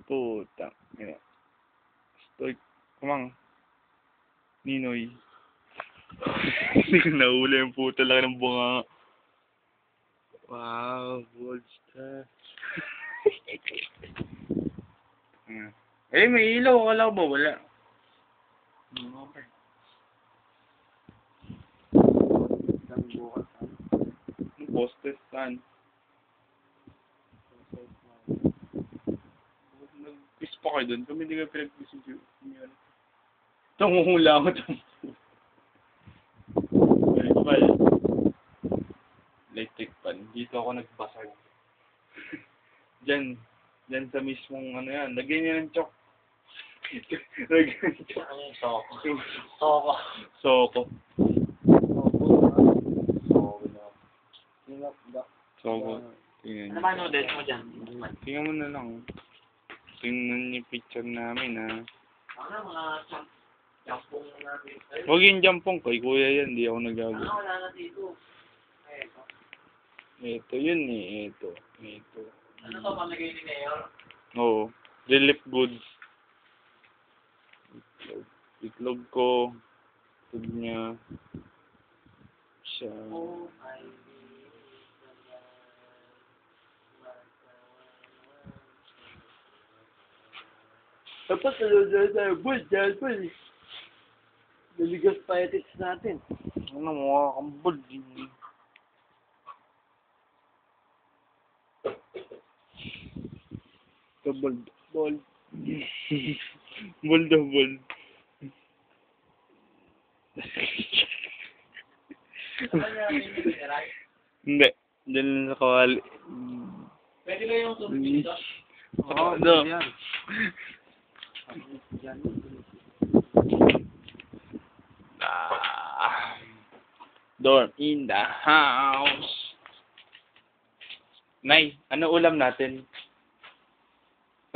Puta. Yan. Stoy. Kumang. Ninoy. Hindi ko nahuli yung puta lang ng bunga. Wow, gold star. Eh, may ilaw. Wala ba? Wala. Okay. Postes saan? Nag-kiss pa kayo doon. Kami hindi ka pinag-kiss yun. Tunguhula ako ito. Electric pan. Dito ako nagbasag. Diyan sa mismong ano yan. Lagyan niya ng chok. Lagyan ng chok. Soko. Soko. Tingnan Ano ba noodles mo dyan? Tingnan mo na lang. Tingnan niyo picture namin ha. Ano mga jampong natin? Huwag yung jampong kay kuya yan. Di ako nagagawa. Wala na dito. Ito yun eh. Ito. Ano to pamigay ni Mayor? Oo. Relief goods. Itlog ko. Itlog niya. Siya. Oh my Dapat nalulod tayo, boy, dahil boy. Naligas pa ethics natin. Ano mo, kambol. Double. Ball. Ball double. Ano niya mineral? Hindi. Diyan lang sa kawali. Pwede ba yung tubig dito? Oo, no. Dorm in the house. Nay, ano ulam natin?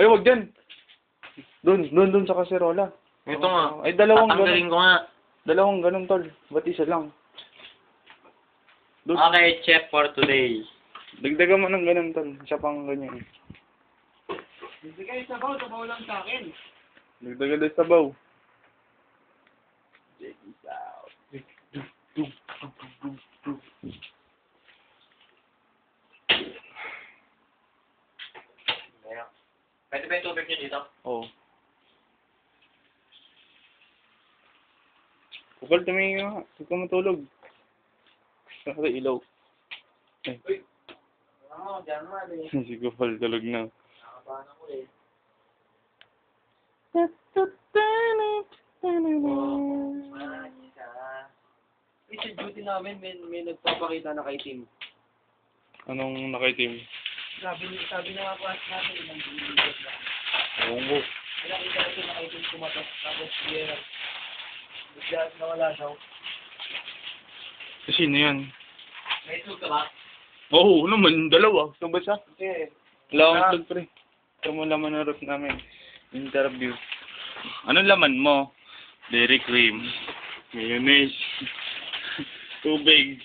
Ay, wag dyan. Doon sa kaserola. Ito nga. Ay, dalawang Tatanggalin ganun. ko nga. Dalawang ganun, tol. Ba't isa lang? Doon. Okay, chef for today. Dagdagan mo ng ganun, tol. Isa pang ganyan. Bigay sabaw lang sa akin. Dagdagan doon sa baw. Check this out. Pwede ba yung tubig nyo dito? Oo. Kupal, tumingin nga. Huwag ka matulog. Saka ilaw. Uy! Oo, dyan man eh. Si Kupal, tulog na. Nakabahan ako eh. Uy, sa duty namin, may nagpapakita na kay Tim. Anong nakaitim? Sabi na nga class natin, ilang binibigyan na. Oo mo. Nakita ko na kay Tim kumatas, tapos bigla nawala daw. Sino yan? May tug ka ba? Oo naman, dalawa. Saan ba siya? Kasi, Wala akong tug, pre. Ito mo laman ng rep namin. Interview. Anong laman mo? Dairy cream. Mayonnaise. Tubig.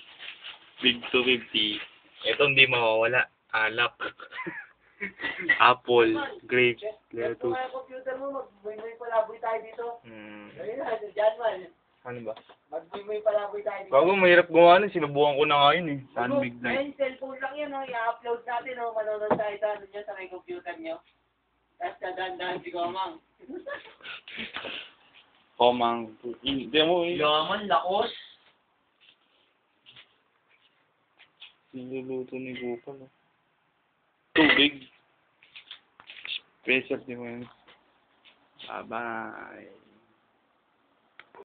Big 250. Ito hindi mawawala. Alak. Apple. Grapes. kung Lettuce. may computer mo, mag-may palaboy tayo dito. Ayun na, dyan man. Ano ba? Mag-may palaboy tayo dito. Bago mahirap gawa nun. Sinubukan ko na nga yun eh. Sunbig night. Ngayon, cellphone lang yan, no? I-upload natin, no? Manonood tayo sa ano nyo, sa may computer nyo. Tapos dadan-dahan si Komang. Komang. Hindi mo eh. Yaman, lakos. Niluluto ni Gopal. Tubig. Special di mo yan. Bye-bye.